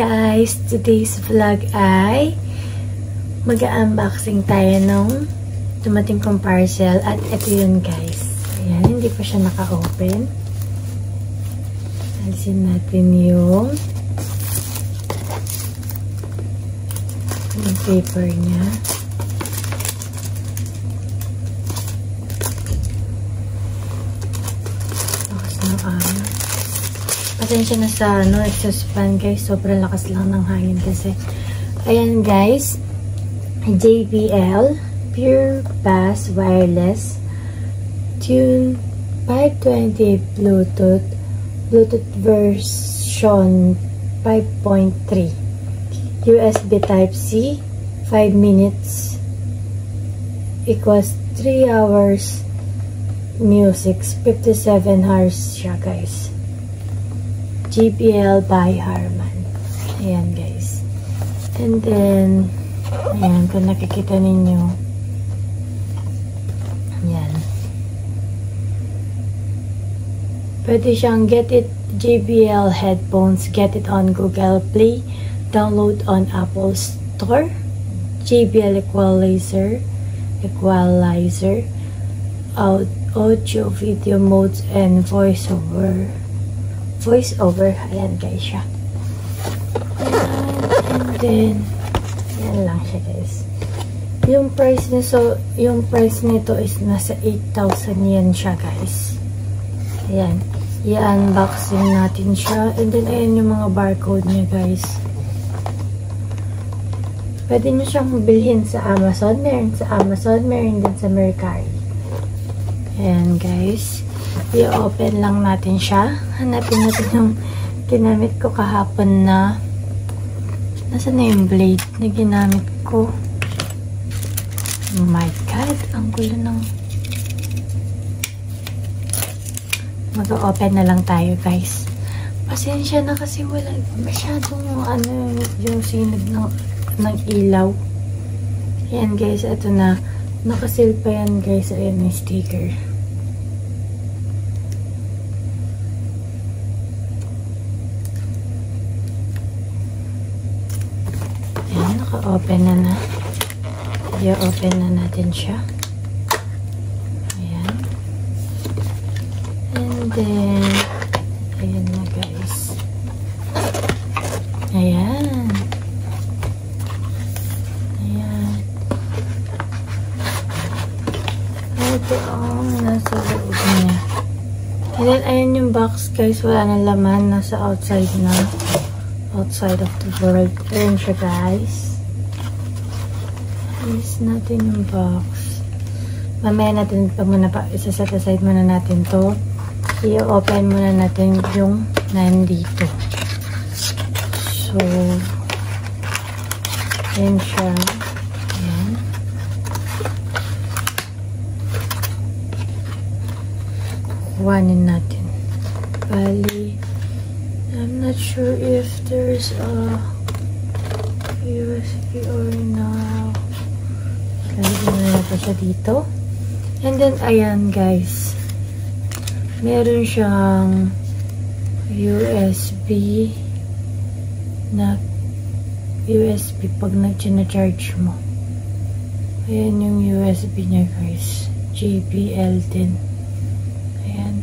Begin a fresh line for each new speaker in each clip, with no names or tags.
guys! Today's vlog ay mag-unboxing tayo nung dumating kong parcel at ito yun guys. Ayan, hindi pa siya naka-open. Alisin natin yung paper niya. Lakas ng araw. Pasensya na sa exhaust fan guys. Sobrang lakas lang ng hangin kasi. Ayan guys. JBL Pure Bass Wireless Tune 520 Bluetooth version 5.3 USB Type-C 5 minutes equals 3 hours music 57 hours siya guys. JBL by Harman. Ayan guys. And then ayan, kung nakikita ninyo, ayan, pwede siyang get it JBL headphones, get it on Google Play, download on Apple Store, JBL equalizer, audio, video modes, and voiceover. Ayan guys siya. And then yan lang siya guys. Yung price nito is nasa 8,000 yen siya guys. Ayan. I-unboxing natin siya. And then ayan yung mga barcode niya guys. Pwede nyo siyang bilhin sa Amazon. Meron sa Amazon. Meron din sa Mercari. Ayan guys. I-open lang natin siya. Hanapin natin yung ginamit ko kahapon na nasaan na yung blade na ginamit ko. Oh my god, ang gulo ng mag-open na lang tayo guys. Pasensya na kasi wala masyadong yung sinag ng ilaw. Ayan guys, ito na nakasil pa yan guys. Ayan yung sticker. Naka-open na. I-open na natin siya. Ayan. And then, ayan na guys. Ayan. Ayan. Ito ang nasa loob niya. And then, ayan yung box guys. Wala na laman. Nasa outside na. Outside of the world. Ayan siya guys. Alis natin yung box. Mamaya natin isa-set aside muna natin to. I-open muna natin yung nandito. So, ayan siya. Ayan. Kuhanin natin. Bali, I'm not sure if there's a USB or not. Lalagyan na natin siya dito. And then, ayan guys. Meron siyang USB na USB pag nag-charge mo. Ayan yung USB niya guys. JBL din. Ayan.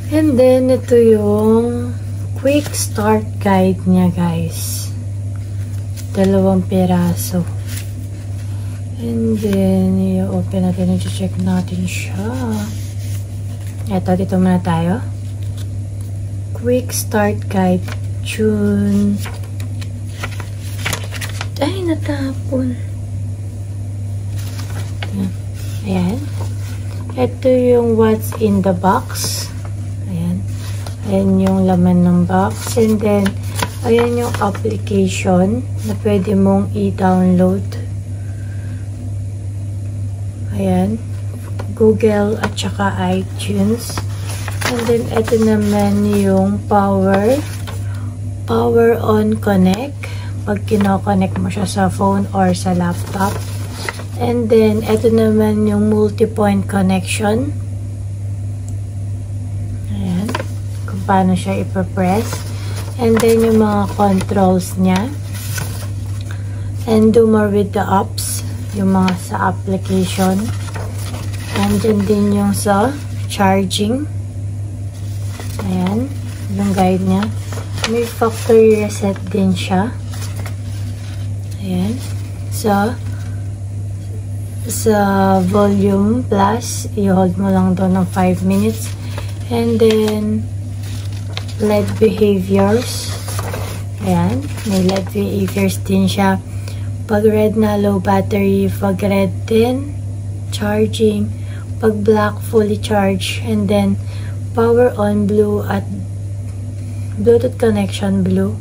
And then, ito yung quick start guide niya guys. 2 piraso. And then, i-open natin. I-check natin siya. Ito, dito muna tayo. Quick Start Guide. Tune. Ay, natapon. Ayan. Ito yung what's in the box. Ayan. Ayan yung laman ng box. And then, ayan yung application na pwede mong i-download. Ayan. Google at saka iTunes. And then, ito naman yung power on connect. Pag kino-connect mo siya sa phone or sa laptop. And then, ito naman yung multi-point connection. Ayan. Kung paano siya ipapress. And then yung mga controls niya. And do more with the apps. Yung mga sa application. And din yung sa charging. Ayan. Yung guide niya. May factory reset din siya. Ayan. So, sa volume plus, i-hold mo lang doon ng 5 minutes. And then, LED behaviors. Ayan. May LED behaviors din siya. Pag red na, low battery. Pag red din, charging. Pag black, fully charged. And then, power on blue at Bluetooth connection blue.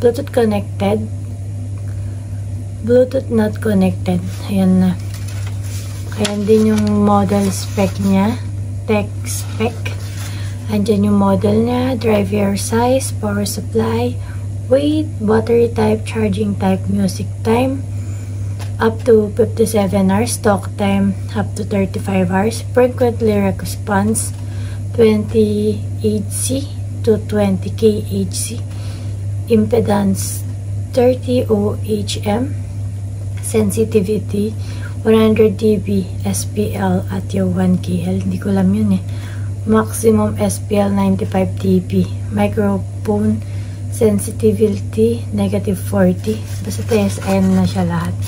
Bluetooth connected. Bluetooth not connected. Ayan na. Ayan din yung model spec niya. Tech spec. Andyan yung model niya. Driver size, power supply, weight, battery type, charging type, music time. Up to 57 hours. Talk time up to 35 hours. Frequently response 20 Hz to 20 kHz. Impedance 30 ohm. Sensitivity 100 dB SPL at yung 1 kHz. Hindi ko alam yun eh. Maximum SPL 95 dB. Microphone sensitivity negative 40. Basta TSN na siya lahat.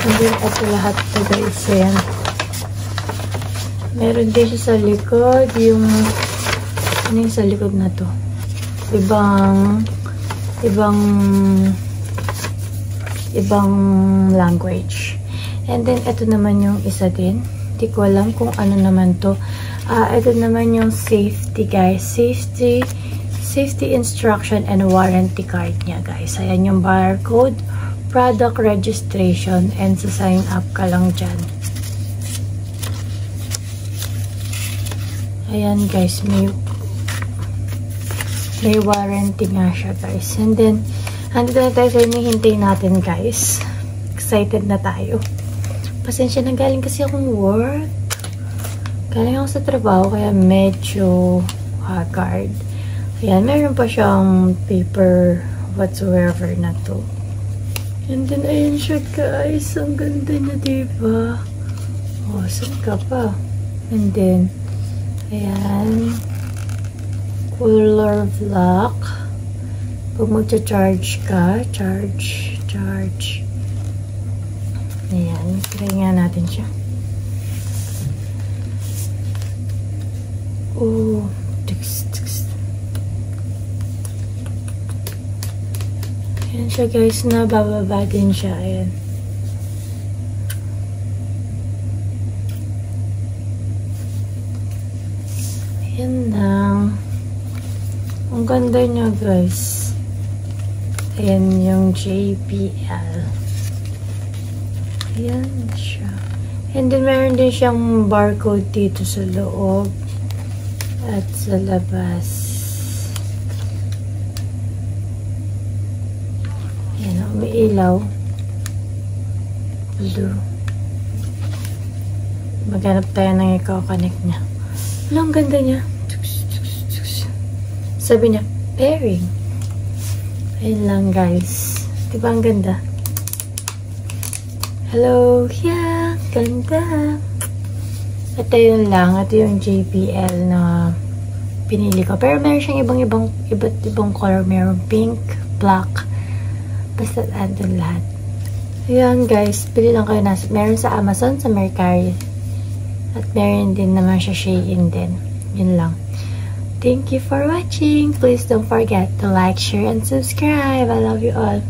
And then ito lahat ito guys. Ayan. Meron din siya sa likod. Yung ano yung sa likod na to? Ibang language. And then, ito naman yung isa din. Hindi ko alam kung ano naman to. Ito naman yung safety, guys. Safety instruction and warranty card niya, guys. Ayan yung barcode, product registration, and sa sign up ka lang dyan. Ayan, guys. May warranty nga siya, guys. And then, andito na tayo sa hinihintay natin, guys. Excited na tayo. Pasensya na, galing kasi akong work. Galing ako sa trabaho, kaya medyo haggard. Ayan, meron pa siyang paper whatsoever na to. And then, ayan siya, guys. Ang ganda niya, diba? Oh, saan ka pa? And then, ayan. Cooler block. Pag magcha-charge ka, charge. Ayan, try nga natin siya. Oh, ayan siya guys, nabababa din siya. Ayan. Ayan lang. Ang ganda niya guys. Ayan yung JBL. Ayan siya. And then, meron din siyang barcode dito sa loob at sa labas. Ayan, may ilaw. Blue. Maghanap tayo ng ikaw-connect niya. Ang ganda niya. Sabi niya, pairing. Ayan lang, guys. Diba ang ganda? Hello, yeah, ganda. Ito yun lang. Ito yung JBL na pinili ko. Pero meron siyang iba't ibang color. Meron pink, black. Basta andun lahat. Ayan guys, pili lang kayo na. Meron sa Amazon, sa Mercari. At meron din naman siya Shein din. Yun lang. Thank you for watching. Please don't forget to like, share, and subscribe. I love you all.